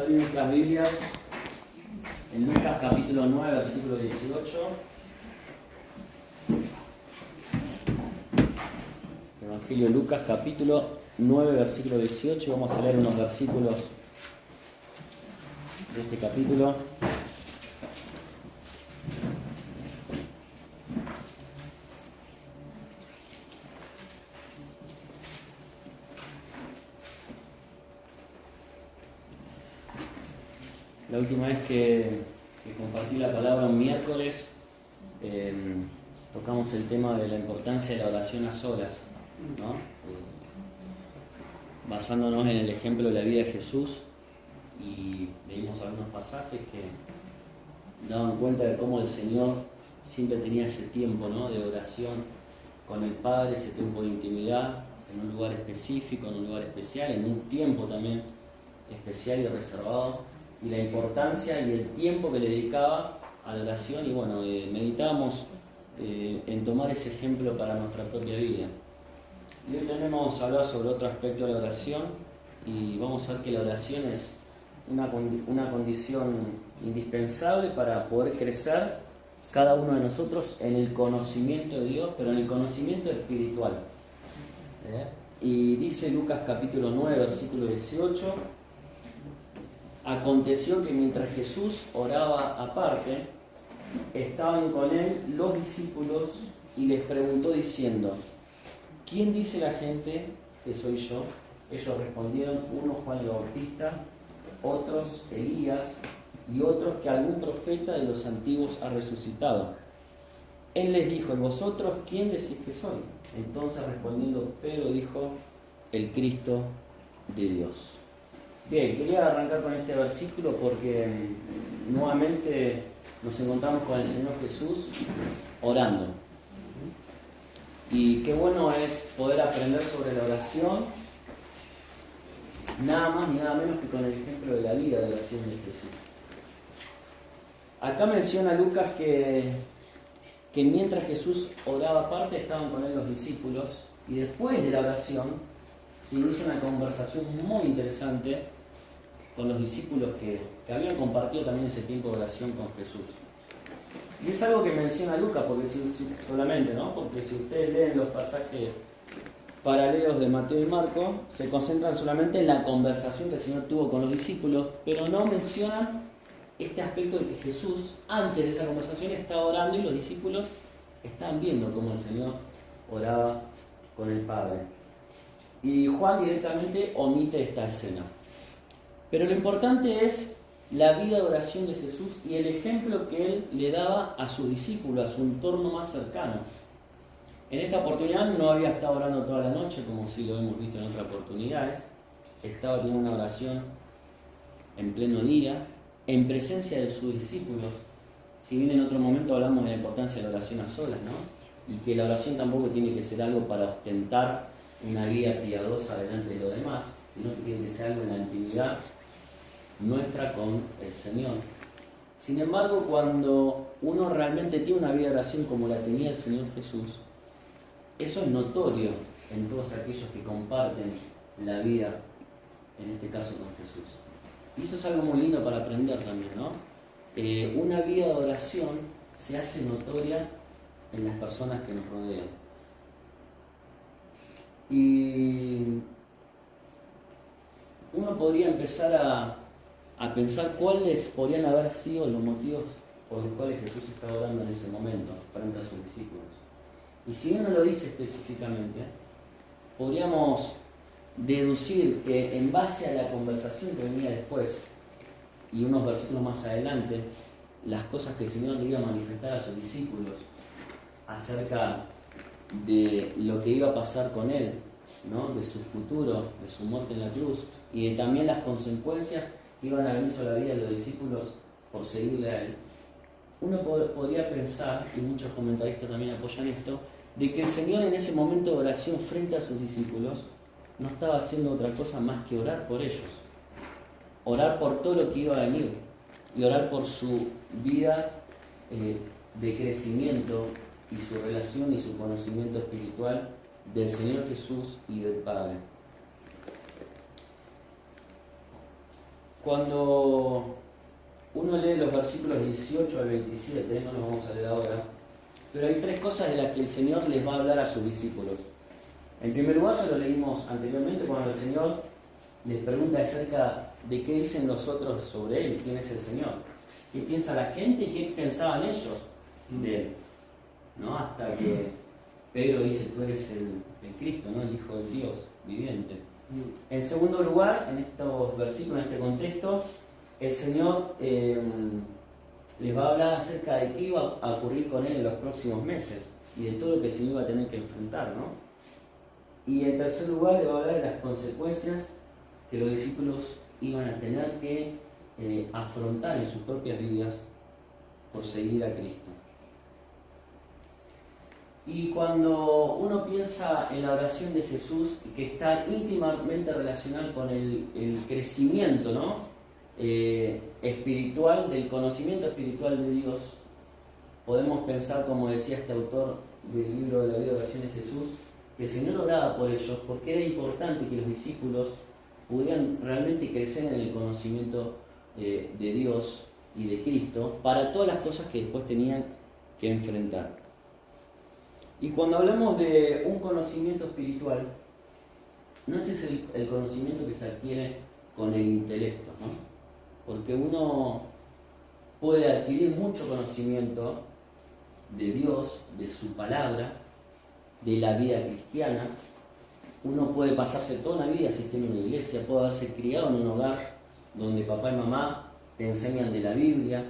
abrir nuestras Biblias en Lucas capítulo 9, versículo 18. Evangelio de Lucas capítulo 9, versículo 18. Vamos a leer unos versículos de este capítulo. La última vez que compartí la palabra un miércoles, tocamos el tema de la importancia de la oración a solas, ¿no? Basándonos en el ejemplo de la vida de Jesús, y leímos algunos pasajes que daban cuenta de cómo el Señor siempre tenía ese tiempo, ¿no?, de oración con el Padre, ese tiempo de intimidad, en un lugar específico, en un lugar especial, en un tiempo también especial y reservado, y la importancia y el tiempo que le dedicaba a la oración. Y bueno, meditamos en tomar ese ejemplo para nuestra propia vida. Y hoy tenemos a hablar sobre otro aspecto de la oración, y vamos a ver que la oración es una condición indispensable para poder crecer cada uno de nosotros en el conocimiento de Dios, pero en el conocimiento espiritual. Y dice Lucas capítulo 9, versículo 18: aconteció que mientras Jesús oraba aparte, estaban con él los discípulos, y les preguntó diciendo: ¿quién dice la gente que soy yo? Ellos respondieron: unos Juan el Bautista, otros Elías, y otros que algún profeta de los antiguos ha resucitado. Él les dijo: ¿y vosotros quién decís que soy? Entonces respondiendo Pedro dijo: el Cristo de Dios. Bien, quería arrancar con este versículo porque nuevamente nos encontramos con el Señor Jesús orando. Y qué bueno es poder aprender sobre la oración, nada más ni nada menos que con el ejemplo de la vida de oración de Jesús. Acá menciona Lucas que mientras Jesús oraba aparte, estaban con él los discípulos, y después de la oración se inicia una conversación muy interesante con los discípulos que habían compartido también ese tiempo de oración con Jesús. Y es algo que menciona Lucas, porque solamente, ¿no? Porque si ustedes leen los pasajes paralelos de Mateo y Marco, se concentran solamente en la conversación que el Señor tuvo con los discípulos, pero no mencionan este aspecto de que Jesús, antes de esa conversación, estaba orando y los discípulos estaban viendo cómo el Señor oraba con el Padre. Y Juan directamente omite esta escena. Pero lo importante es la vida de oración de Jesús y el ejemplo que él le daba a sus discípulos, a su entorno más cercano. En esta oportunidad no había estado orando toda la noche, como sí lo hemos visto en otras oportunidades. Estaba teniendo una oración en pleno día, en presencia de sus discípulos. Si bien en otro momento hablamos de la importancia de la oración a solas, ¿no? Y que la oración tampoco tiene que ser algo para ostentar una vida piadosa delante de los demás, sino que tiene que ser algo en la intimidad nuestra con el Señor. Sin embargo, cuando uno realmente tiene una vida de oración como la tenía el Señor Jesús, eso es notorio en todos aquellos que comparten la vida, en este caso con Jesús. Y eso es algo muy lindo para aprender también, ¿no? Una vida de oración se hace notoria en las personas que nos rodean. Y uno podría empezar a pensar cuáles podrían haber sido los motivos por los cuales Jesús estaba orando en ese momento frente a sus discípulos. Y si bien no lo dice específicamente, podríamos deducir que en base a la conversación que venía después y unos versículos más adelante, las cosas que el Señor le iba a manifestar a sus discípulos acerca de lo que iba a pasar con él, ¿no?, de su futuro, de su muerte en la cruz, y de también las consecuencias que iban a venir sobre la vida de los discípulos por seguirle a él, uno podría pensar, y muchos comentaristas también apoyan esto, de que el Señor en ese momento de oración frente a sus discípulos no estaba haciendo otra cosa más que orar por ellos, orar por todo lo que iba a venir, y orar por su vida de crecimiento y su relación y su conocimiento espiritual del Señor Jesús y del Padre. Cuando uno lee los versículos 18 al 27, no los vamos a leer ahora, pero hay tres cosas de las que el Señor les va a hablar a sus discípulos. En primer lugar, ya lo leímos anteriormente, cuando el Señor les pregunta acerca de qué dicen los otros sobre Él, quién es el Señor, qué piensa la gente y qué pensaban ellos de Él, ¿no? Hasta que Pedro dice: tú eres el Cristo, ¿no? El Hijo del Dios viviente. En segundo lugar, en estos versículos, en este contexto, el Señor les va a hablar acerca de qué iba a ocurrir con Él en los próximos meses y de todo lo que el Señor iba a tener que enfrentar, ¿no? Y en tercer lugar, le va a hablar de las consecuencias que los discípulos iban a tener que afrontar en sus propias vidas por seguir a Cristo. Y cuando uno piensa en la oración de Jesús, que está íntimamente relacionada con el crecimiento, ¿no? Espiritual, del conocimiento espiritual de Dios, podemos pensar, como decía este autor del libro de la vida de oración de Jesús, que el Señor oraba por ellos porque era importante que los discípulos pudieran realmente crecer en el conocimiento de Dios y de Cristo para todas las cosas que después tenían que enfrentar. Y cuando hablamos de un conocimiento espiritual, no ese es el conocimiento que se adquiere con el intelecto, ¿no? Porque uno puede adquirir mucho conocimiento de Dios, de su palabra, de la vida cristiana. Uno puede pasarse toda una vida asistiendo a una iglesia, puede haberse criado en un hogar donde papá y mamá te enseñan de la Biblia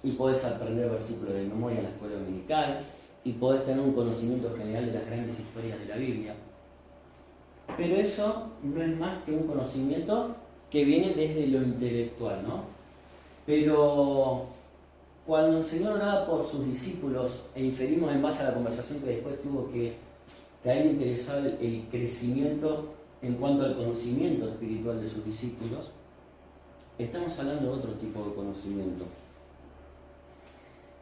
y podés aprender versículos de memoria en la escuela dominical y podés tener un conocimiento general de las grandes historias de la Biblia. Pero eso no es más que un conocimiento que viene desde lo intelectual, ¿no? Pero cuando el Señor oraba por sus discípulos, e inferimos en base a la conversación que después tuvo que a él le interesaba el crecimiento en cuanto al conocimiento espiritual de sus discípulos, estamos hablando de otro tipo de conocimiento,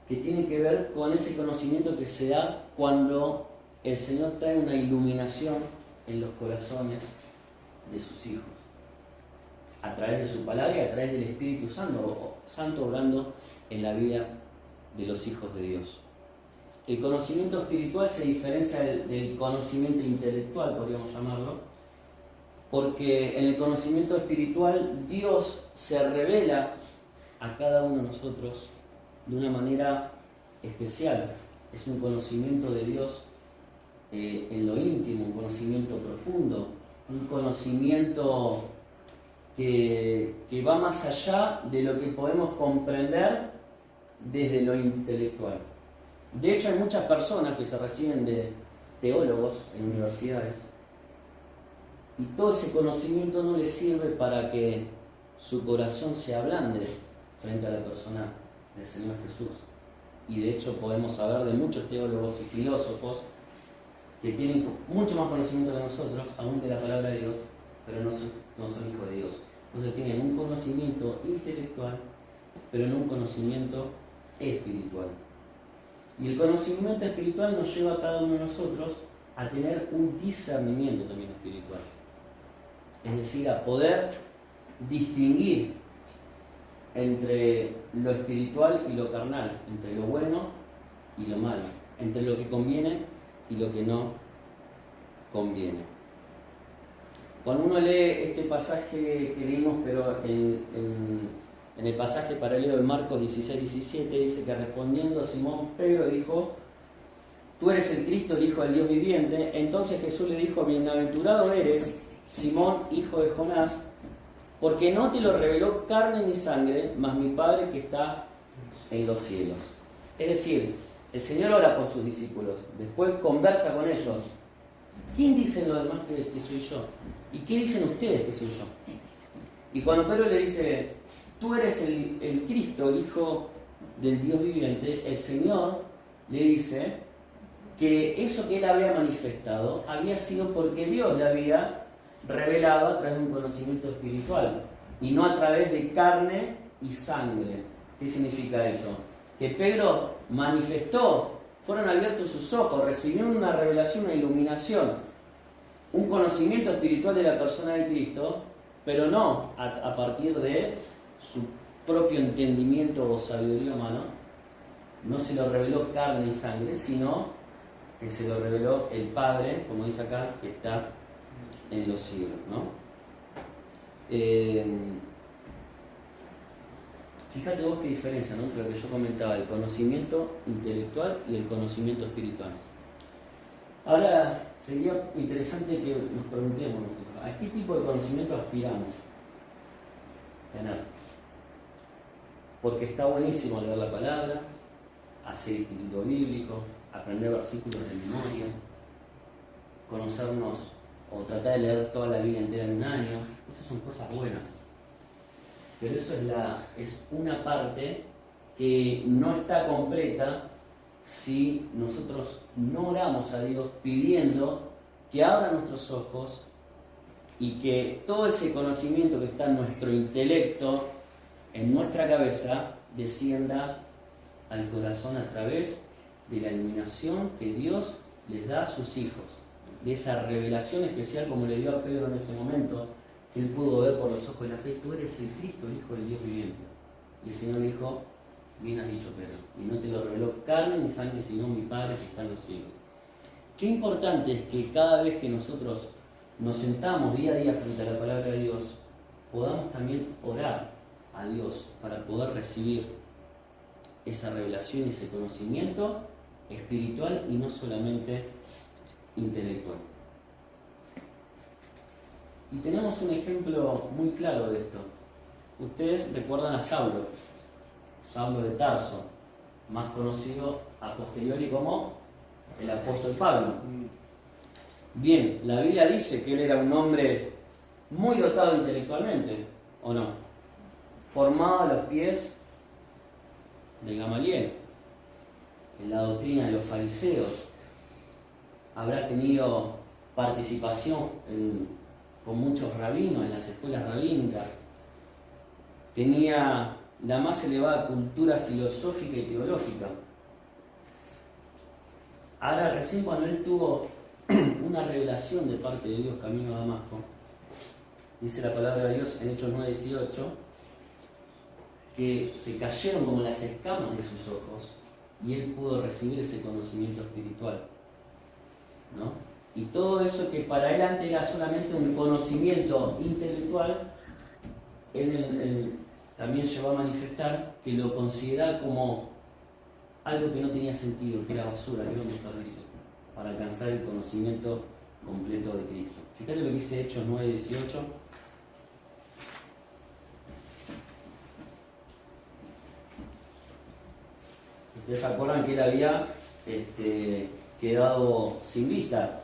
que tiene que ver con ese conocimiento que se da cuando el Señor trae una iluminación en los corazones de sus hijos, a través de su palabra y a través del Espíritu Santo obrando en la vida de los hijos de Dios. El conocimiento espiritual se diferencia del conocimiento intelectual, podríamos llamarlo, porque en el conocimiento espiritual Dios se revela a cada uno de nosotros de una manera especial. Es un conocimiento de Dios en lo íntimo, un conocimiento profundo, un conocimiento que va más allá de lo que podemos comprender desde lo intelectual. De hecho, hay muchas personas que se reciben de teólogos en universidades y todo ese conocimiento no les sirve para que su corazón se ablande frente a la persona del Señor Jesús. Y de hecho podemos saber de muchos teólogos y filósofos que tienen mucho más conocimiento que nosotros, aún de la palabra de Dios, pero no son hijos de Dios. Entonces tienen un conocimiento intelectual, pero no un conocimiento espiritual. Y el conocimiento espiritual nos lleva a cada uno de nosotros a tener un discernimiento también espiritual. Es decir, a poder distinguir entre lo espiritual y lo carnal, entre lo bueno y lo malo, entre lo que conviene y lo que no conviene. Cuando uno lee este pasaje que leímos, pero en el pasaje paralelo de Marcos 16-17, dice que respondiendo Simón Pedro dijo: tú eres el Cristo, el Hijo del Dios viviente. Entonces Jesús le dijo: bienaventurado eres, Simón, hijo de Jonás, porque no te lo reveló carne ni sangre, mas mi Padre que está en los cielos. Es decir, el Señor ora por sus discípulos, después conversa con ellos. ¿Quién dicen los demás que soy yo? ¿Y qué dicen ustedes que soy yo? Y cuando Pedro le dice: tú eres el Cristo, el Hijo del Dios viviente, el Señor le dice que eso que él había manifestado había sido porque Dios le había revelado a través de un conocimiento espiritual y no a través de carne y sangre. ¿Qué significa eso? Que Pedro manifestó, fueron abiertos sus ojos, recibió una revelación, una iluminación, un conocimiento espiritual de la persona de Cristo, pero no a partir de su propio entendimiento o sabiduría humana. No se lo reveló carne y sangre, sino que se lo reveló el Padre, como dice acá, que está en los cielos, ¿no? Fíjate vos qué diferencia, ¿no?, entre lo que yo comentaba, el conocimiento intelectual y el conocimiento espiritual. Ahora sería interesante que nos preguntemos, ¿a qué tipo de conocimiento aspiramos tener? Porque está buenísimo leer la palabra, hacer instituto bíblico, aprender versículos de memoria, conocernos o tratar de leer toda la Biblia entera en un año. Esas son cosas buenas. Pero eso es una parte que no está completa si nosotros no oramos a Dios pidiendo que abra nuestros ojos y que todo ese conocimiento que está en nuestro intelecto, en nuestra cabeza, descienda al corazón a través de la iluminación que Dios les da a sus hijos, de esa revelación especial como le dio a Pedro en ese momento, que él pudo ver por los ojos de la fe: tú eres el Cristo, el Hijo del Dios viviente. Y el Señor dijo: bien has dicho, Pedro, y no te lo reveló carne ni sangre, sino mi Padre que está en los cielos. Qué importante es que cada vez que nosotros nos sentamos día a día frente a la palabra de Dios, podamos también orar a Dios para poder recibir esa revelación y ese conocimiento espiritual y no solamente intelectual. Y tenemos un ejemplo muy claro de esto. Ustedes recuerdan a Saulo de Tarso, más conocido a posteriori como el apóstol Pablo. Bien, la Biblia dice que él era un hombre muy dotado intelectualmente, ¿o no? Formado a los pies de Gamaliel, en la doctrina de los fariseos. Habrá tenido participación con muchos rabinos en las escuelas rabínicas. Tenía la más elevada cultura filosófica y teológica. Ahora, recién cuando él tuvo una revelación de parte de Dios camino a Damasco, dice la palabra de Dios en Hechos 9:18, que se cayeron como las escamas de sus ojos y él pudo recibir ese conocimiento espiritual, ¿no? Y todo eso que para él antes era solamente un conocimiento intelectual, él también llegó a manifestar que lo consideraba como algo que no tenía sentido, que era basura, que era un desperdicio, para alcanzar el conocimiento completo de Cristo. Fíjate lo que dice Hechos 9:18. Ustedes se acuerdan que él había quedado sin vista,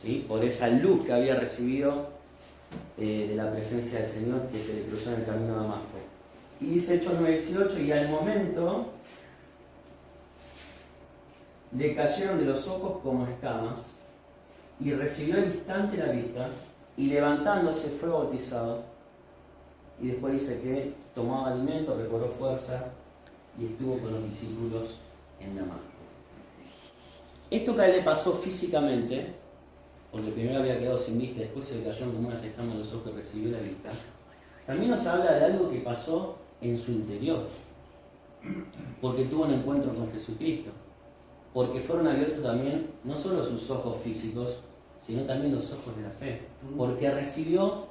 ¿sí?, por esa luz que había recibido de la presencia del Señor que se le cruzó en el camino a Damasco. Y dice Hechos 9:18, y al momento le cayeron de los ojos como escamas, y recibió al instante la vista, y levantándose fue bautizado. Y después dice que tomaba alimento, recobró fuerza, y estuvo con los discípulos en Damasco. Esto que a él le pasó físicamente, porque primero había quedado sin vista, después se le cayeron como unas escamas de los ojos y recibió la vista, también nos habla de algo que pasó en su interior, porque tuvo un encuentro con Jesucristo, porque fueron abiertos también no solo sus ojos físicos, sino también los ojos de la fe, porque recibió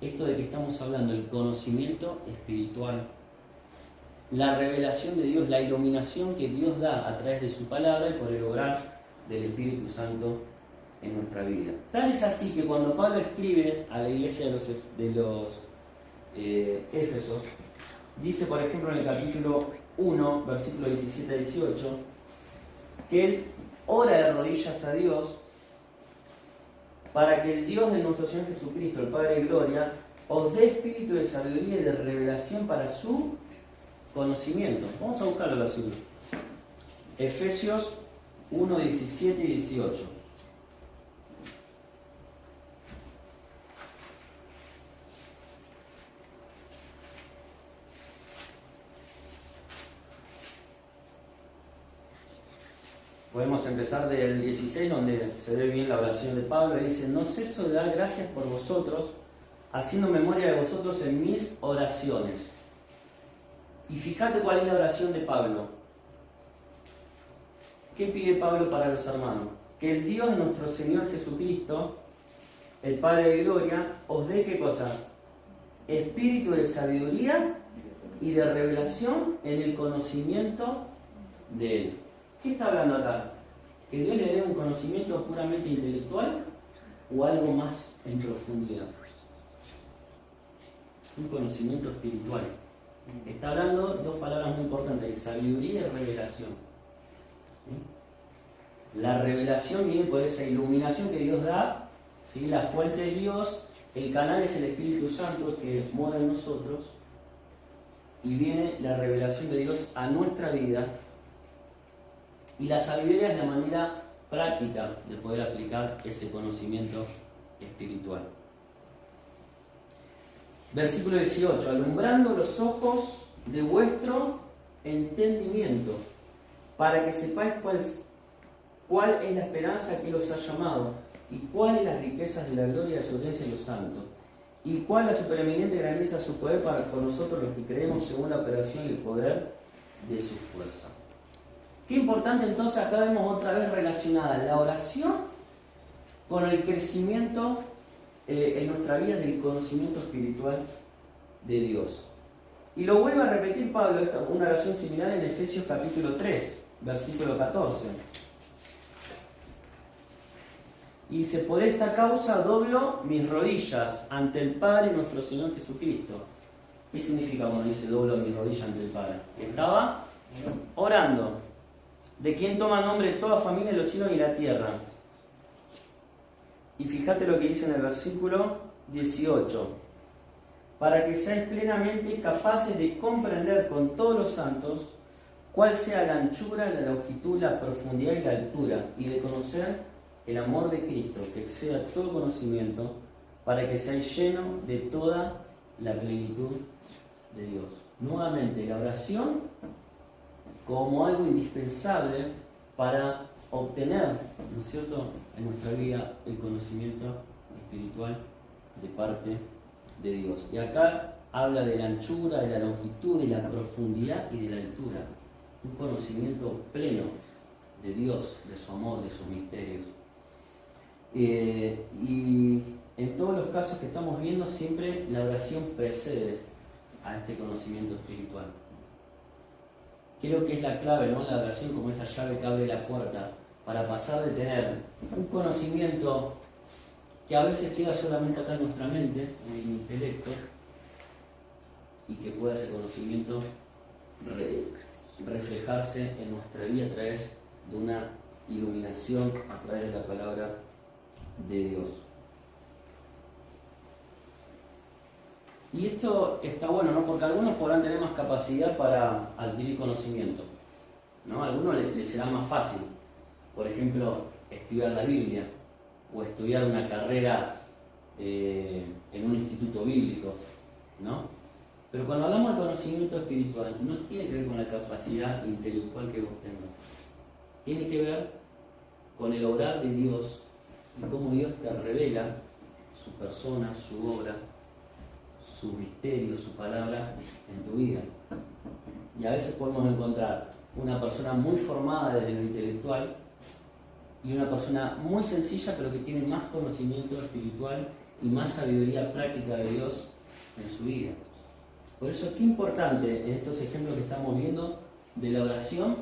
esto de que estamos hablando, el conocimiento espiritual, la revelación de Dios, la iluminación que Dios da a través de su palabra y por el obrar del Espíritu Santo en nuestra vida. Tal es así que cuando Pablo escribe a la iglesia de los Éfesos, dice por ejemplo en el capítulo 1, versículo 17-18, que él ora de rodillas a Dios para que el Dios de nuestro Señor Jesucristo, el Padre de Gloria, os dé espíritu de sabiduría y de revelación para su conocimiento. Vamos a buscar el versículo. Efesios 1, 17 y 18. Podemos empezar del 16, donde se ve bien la oración de Pablo. Dice: no ceso de dar gracias por vosotros, haciendo memoria de vosotros en mis oraciones. Y fíjate cuál es la oración de Pablo. ¿Qué pide Pablo para los hermanos? Que el Dios de nuestro Señor Jesucristo, el Padre de Gloria, os dé ¿qué cosa? Espíritu de sabiduría y de revelación en el conocimiento de Él. ¿Qué está hablando acá? ¿Que Dios le dé un conocimiento puramente intelectual o algo más en profundidad? Un conocimiento espiritual. Está hablando dos palabras muy importantes, sabiduría y revelación. ¿Sí? La revelación viene por esa iluminación que Dios da, ¿sí? La fuente de Dios, el canal es el Espíritu Santo que mora en nosotros, y viene la revelación de Dios a nuestra vida, y la sabiduría es la manera práctica de poder aplicar ese conocimiento espiritual. Versículo 18, alumbrando los ojos de vuestro entendimiento, para que sepáis cuál es la esperanza que los ha llamado, y cuáles las riquezas de la gloria de su herencia en los santos, y cuál la supereminente grandeza de su poder para con nosotros los que creemos según la operación y el poder de su fuerza. Qué importante entonces, acá vemos otra vez relacionada la oración con el crecimiento en nuestra vida del conocimiento espiritual de Dios. Y lo vuelve a repetir Pablo, una oración similar en Efesios capítulo 3, versículo 14. Y dice, por esta causa doblo mis rodillas ante el Padre nuestro Señor Jesucristo. ¿Qué significa cuando dice doblo mis rodillas ante el Padre? Estaba orando, de quien toma nombre toda familia en los cielos y la tierra. Y fíjate lo que dice en el versículo 18. Para que seáis plenamente capaces de comprender con todos los santos cuál sea la anchura, la longitud, la profundidad y la altura, y de conocer el amor de Cristo, que exceda todo conocimiento, para que seáis llenos de toda la plenitud de Dios. Nuevamente, la oración como algo indispensable para obtener, ¿no es cierto?, en nuestra vida el conocimiento espiritual de parte de Dios. Y acá habla de la anchura, de la longitud, de la profundidad y de la altura. Un conocimiento pleno de Dios, de su amor, de sus misterios. Y en todos los casos que estamos viendo, siempre la oración precede a este conocimiento espiritual. Creo que es la clave, ¿no? La oración como esa llave que abre la puerta para pasar de tener un conocimiento que a veces queda solamente acá en nuestra mente, en el intelecto, y que pueda ese conocimiento reflejarse en nuestra vida a través de una iluminación, a través de la palabra de Dios. Y esto está bueno, ¿no? Porque algunos podrán tener más capacidad para adquirir conocimiento, ¿no? A algunos les será más fácil, por ejemplo, estudiar la Biblia o estudiar una carrera en un instituto bíblico, ¿no? Pero cuando hablamos de conocimiento espiritual, no tiene que ver con la capacidad intelectual que vos tengas. Tiene que ver con el obrar de Dios y cómo Dios te revela su persona, su obra, su misterio, su palabra en tu vida. Y a veces podemos encontrar una persona muy formada desde lo intelectual y una persona muy sencilla pero que tiene más conocimiento espiritual y más sabiduría práctica de Dios en su vida. Por eso es que importante en estos ejemplos que estamos viendo de la oración,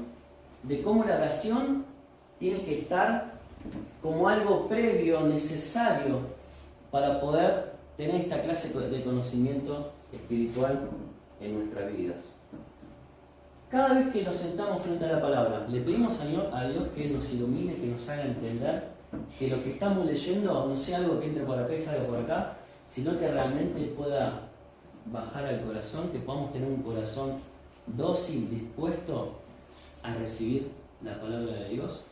de cómo la oración tiene que estar como algo previo, necesario para poder tener esta clase de conocimiento espiritual en nuestras vidas. Cada vez que nos sentamos frente a la palabra, le pedimos a Dios que nos ilumine, que nos haga entender que lo que estamos leyendo no sea algo que entre por acá y salga por acá, sino que realmente pueda bajar al corazón, que podamos tener un corazón dócil, dispuesto a recibir la palabra de Dios.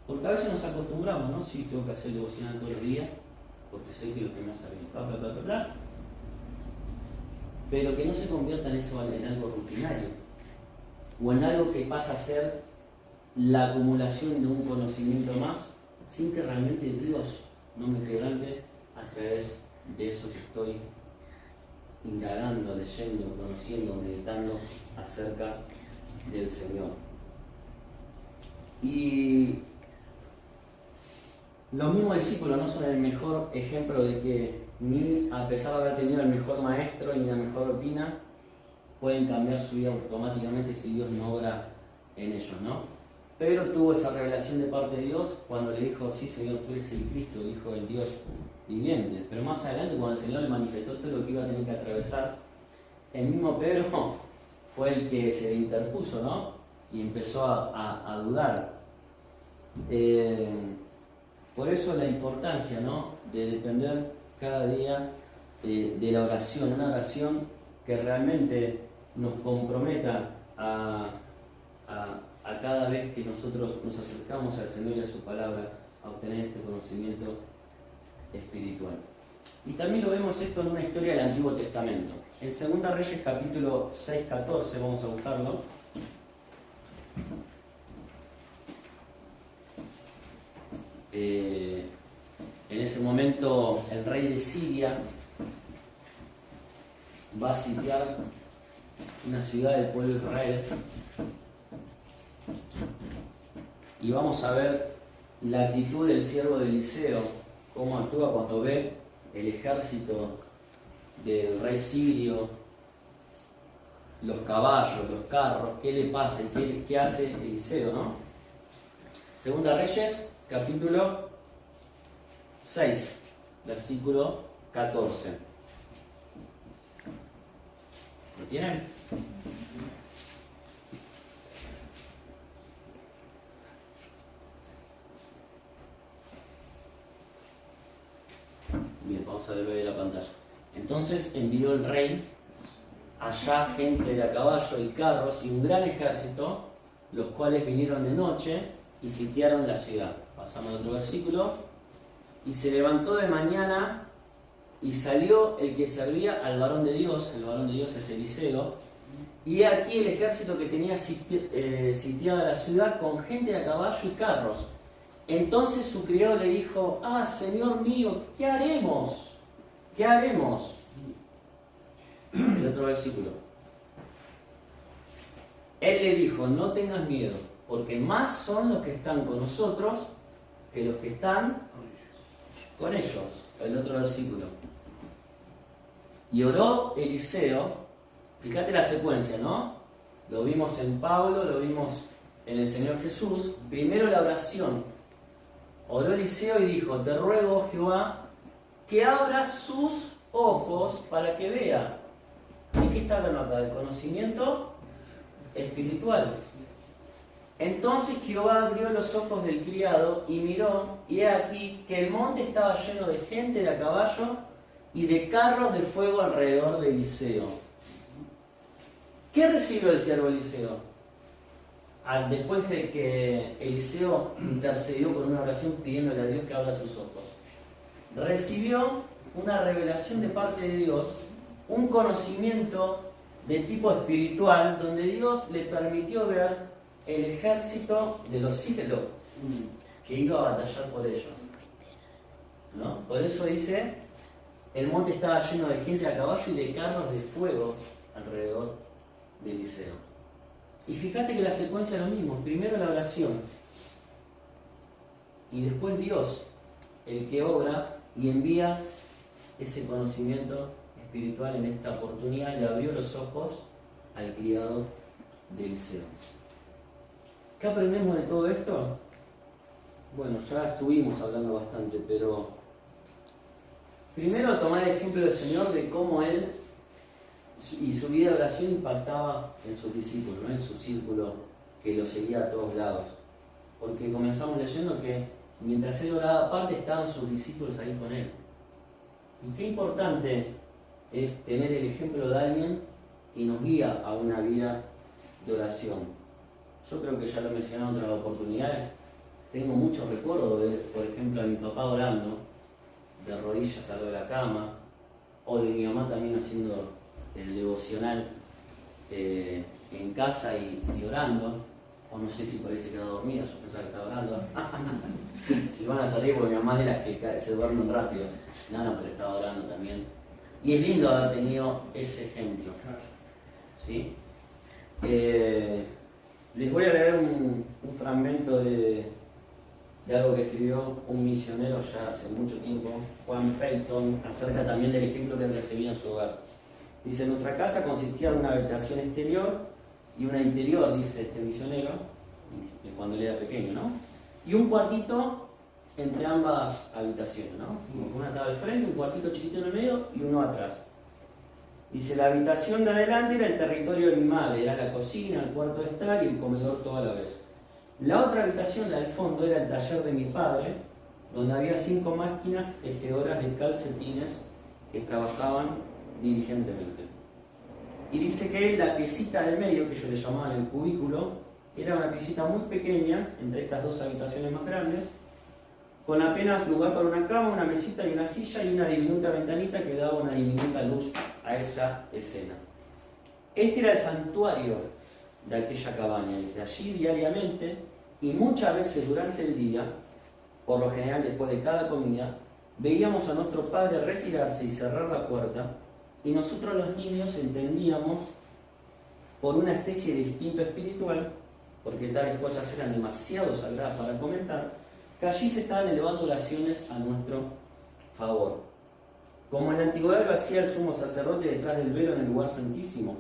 Porque a veces nos acostumbramos, ¿no? Sí, tengo que hacer devocional todos los días, porque sé que lo que me hace bien, pero que no se convierta en eso, en algo rutinario, o en algo que pasa a ser la acumulación de un conocimiento más, sin que realmente Dios no me quebrante a través de eso que estoy indagando, leyendo, conociendo, meditando acerca del Señor. Y los mismos discípulos no son el mejor ejemplo de que ni a pesar de haber tenido el mejor maestro ni la mejor rutina, pueden cambiar su vida automáticamente si Dios no obra en ellos, ¿no? Pedro tuvo esa revelación de parte de Dios cuando le dijo: sí, Señor, tú eres el Cristo, Hijo del Dios viviente. Pero más adelante, cuando el Señor le manifestó todo lo que iba a tener que atravesar, el mismo Pedro fue el que se le interpuso, ¿no? Y empezó a dudar. Por eso la importancia, ¿no?, de depender cada día de la oración, una oración que realmente nos comprometa a cada vez que nosotros nos acercamos al Señor y a su palabra, a obtener este conocimiento espiritual. Y también lo vemos esto en una historia del Antiguo Testamento. En 2 Reyes capítulo 6-14, vamos a buscarlo. En ese momento el rey de Siria va a sitiar una ciudad del pueblo de Israel, y vamos a ver la actitud del siervo de Eliseo, cómo actúa cuando ve el ejército del rey sirio, los caballos, los carros, qué le pasa y qué hace Eliseo, ¿no? Segunda Reyes, capítulo 6, versículo 14. ¿Lo tienen? Bien, vamos a ver la pantalla. Entonces envió el rey allá gente de a caballo y carros y un gran ejército, los cuales vinieron de noche y sitiaron la ciudad. Pasamos al otro versículo. Y se levantó de mañana y salió el que servía al varón de Dios. El varón de Dios es Eliseo. Y he aquí el ejército que tenía sitiada la ciudad con gente de a caballo y carros. Entonces su criado le dijo: ah, Señor mío, ¿qué haremos? ¿Qué haremos? El otro versículo. Él le dijo: no tengas miedo, porque más son los que están con nosotros que los que están con ellos. El otro versículo. Y oró Eliseo. Fíjate la secuencia, ¿no? Lo vimos en Pablo, lo vimos en el Señor Jesús. Primero la oración. Oró Eliseo y dijo: te ruego, Jehová, que abra sus ojos para que vea. ¿De qué está hablando acá? Del conocimiento espiritual. Entonces Jehová abrió los ojos del criado y miró, y he aquí que el monte estaba lleno de gente de a caballo y de carros de fuego alrededor de Eliseo. ¿Qué recibió el siervo Eliseo? Después de que Eliseo intercedió con una oración pidiéndole a Dios que abra sus ojos, recibió una revelación de parte de Dios, un conocimiento de tipo espiritual, donde Dios le permitió ver el ejército de los cielos que iba a batallar por ellos, ¿no? Por eso dice: el monte estaba lleno de gente a caballo y de carros de fuego alrededor de Eliseo. Y fíjate que la secuencia es lo mismo. Primero la oración y después Dios, el que obra y envía ese conocimiento espiritual. En esta oportunidad le abrió los ojos al criado de Eliseo. ¿Qué aprendemos de todo esto? Bueno, ya estuvimos hablando bastante, pero primero tomar el ejemplo del Señor de cómo Él y su vida de oración impactaba en sus discípulos, ¿no? En su círculo que lo seguía a todos lados. Porque comenzamos leyendo que mientras Él oraba aparte, estaban sus discípulos ahí con Él. Y qué importante es tener el ejemplo de alguien que nos guía a una vida de oración. Yo creo que ya lo he mencionado en otras oportunidades. Tengo muchos recuerdos de, por ejemplo, a mi papá orando de rodillas al lado de la cama, o de mi mamá también haciendo el devocional en casa y orando, o no sé si por ahí se quedó dormida, yo pensaba que estaba orando. Si van a salir, porque mi mamá es de las que se duermen rápido. No, pero estaba orando también. Y es lindo haber tenido ese ejemplo. ¿Sí? Les voy a leer un fragmento de algo que escribió un misionero ya hace mucho tiempo, Juan Peyton, acerca también del ejemplo que él recibía en su hogar. Dice: nuestra casa consistía de una habitación exterior y una interior, dice este misionero, cuando él era pequeño, ¿no? Y un cuartito entre ambas habitaciones, ¿no? Una estaba al frente, un cuartito chiquito en el medio y uno atrás. Dice: la habitación de adelante era el territorio de mi madre, era la cocina, el cuarto de estar y el comedor toda la vez. La otra habitación, la del fondo, era el taller de mi padre, donde había 5 máquinas tejedoras de calcetines que trabajaban diligentemente. Y dice que la piecita del medio, que yo le llamaba el cubículo, era una piecita muy pequeña, entre estas 2 habitaciones más grandes, con apenas lugar para una cama, una mesita y una silla y una diminuta ventanita que daba una diminuta luz a esa escena. Este era el santuario de aquella cabaña. Dice: allí diariamente y muchas veces durante el día, por lo general después de cada comida, veíamos a nuestro padre retirarse y cerrar la puerta, y nosotros los niños entendíamos por una especie de instinto espiritual, porque tales cosas eran demasiado sagradas para comentar, que allí se estaban elevando oraciones a nuestro favor. Como en la antigüedad lo hacía el sumo sacerdote detrás del velo en el lugar santísimo,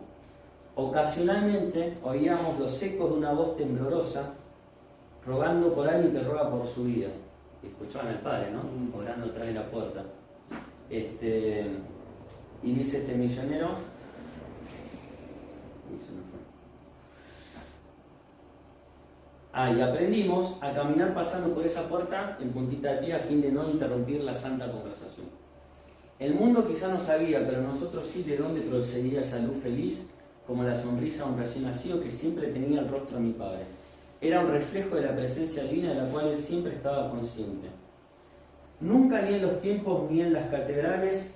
ocasionalmente oíamos los ecos de una voz temblorosa rogando por alguien que ruega por su vida. Escuchaban al padre, ¿no? Orando detrás de la puerta. Y dice este misionero, y aprendimos a caminar pasando por esa puerta en puntita de pie a fin de no interrumpir la santa conversación. El mundo quizá no sabía, pero nosotros sí, de dónde procedía esa luz feliz, como la sonrisa de un recién nacido que siempre tenía el rostro de mi padre. Era un reflejo de la presencia divina de la cual él siempre estaba consciente. Nunca, ni en los tiempos ni en las catedrales,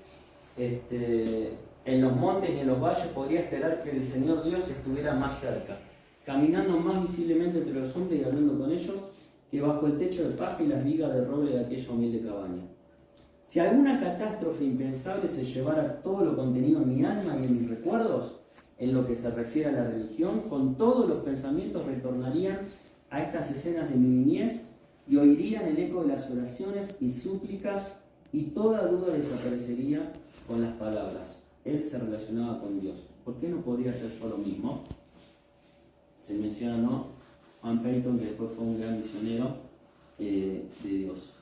en los montes ni en los valles, podría esperar que el Señor Dios estuviera más cerca, caminando más visiblemente entre los hombres y hablando con ellos, que bajo el techo de paja y las vigas de roble de aquella humilde cabaña. Si alguna catástrofe impensable se llevara todo lo contenido en mi alma y en mis recuerdos, en lo que se refiere a la religión, con todos los pensamientos retornarían a estas escenas de mi niñez y oirían el eco de las oraciones y súplicas, y toda duda desaparecería con las palabras: él se relacionaba con Dios. ¿Por qué no podría hacer yo lo mismo? Se menciona, ¿no?, Juan Peyton, que después fue un gran misionero de Dios.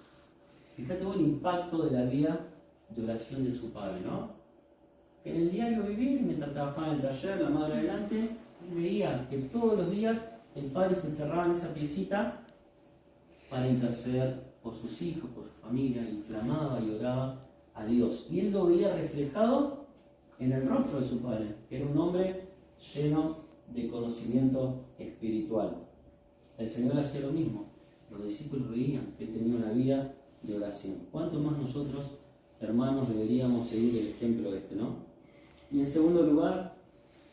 Fíjate vos el impacto de la vida de oración de su padre, ¿no? En el diario vivir, mientras trabajaba en el taller, la madre adelante, él veía que todos los días el padre se encerraba en esa piecita para interceder por sus hijos, por su familia, y clamaba y oraba a Dios. Y él lo veía reflejado en el rostro de su padre, que era un hombre lleno de conocimiento espiritual. El Señor hacía lo mismo. Los discípulos veían que él tenía una vida de oración. ¿Cuánto más nosotros, hermanos, deberíamos seguir el ejemplo ¿no? Y en segundo lugar,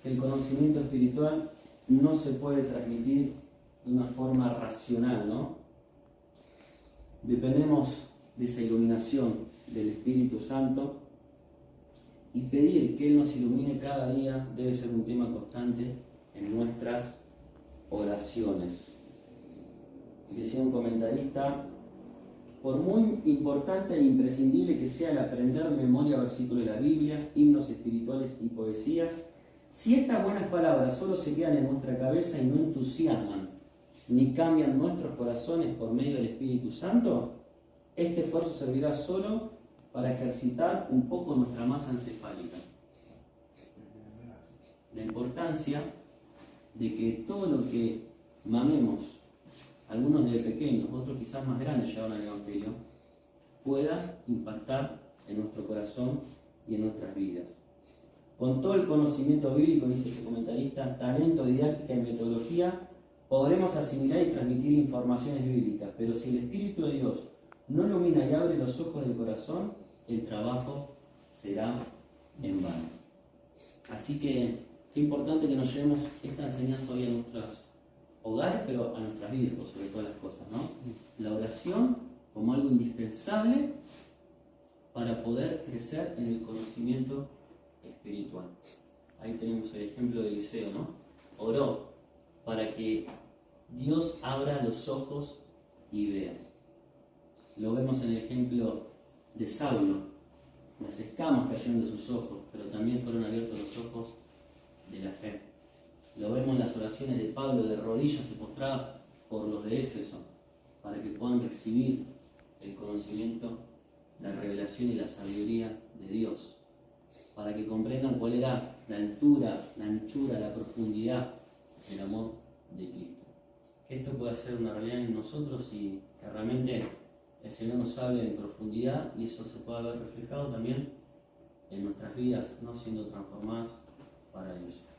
que el conocimiento espiritual no se puede transmitir de una forma racional, ¿no? Dependemos de esa iluminación del Espíritu Santo, y pedir que Él nos ilumine cada día debe ser un tema constante en nuestras oraciones. Decía un comentarista: por muy importante e imprescindible que sea el aprender de memoria versículos de la Biblia, himnos espirituales y poesías, si estas buenas palabras solo se quedan en nuestra cabeza y no entusiasman ni cambian nuestros corazones por medio del Espíritu Santo, este esfuerzo servirá solo para ejercitar un poco nuestra masa encefálica. La importancia de que todo lo que mamemos, algunos desde pequeños, otros quizás más grandes llegaron al Evangelio, pueda impactar en nuestro corazón y en nuestras vidas. Con todo el conocimiento bíblico, dice este comentarista, talento, didáctica y metodología, podremos asimilar y transmitir informaciones bíblicas, pero si el Espíritu de Dios no ilumina y abre los ojos del corazón, el trabajo será en vano. Así que es importante que nos llevemos esta enseñanza hoy a hogares, pero a nuestras vidas, por sobre todas las cosas, ¿no? La oración como algo indispensable para poder crecer en el conocimiento espiritual. Ahí tenemos el ejemplo de Eliseo, ¿no? Oró para que Dios abra los ojos y vea. Lo vemos en el ejemplo de Saulo. Las escamas cayeron de sus ojos, pero también fueron abiertos los ojos de la fe. Lo vemos en las oraciones de Pablo, de rodillas se postraba por los de Éfeso, para que puedan recibir el conocimiento, la revelación y la sabiduría de Dios, para que comprendan cuál era la altura, la anchura, la profundidad del amor de Cristo. Que esto pueda ser una realidad en nosotros y que realmente el Señor nos hable en profundidad y eso se pueda ver reflejado también en nuestras vidas, no siendo transformadas para ellos.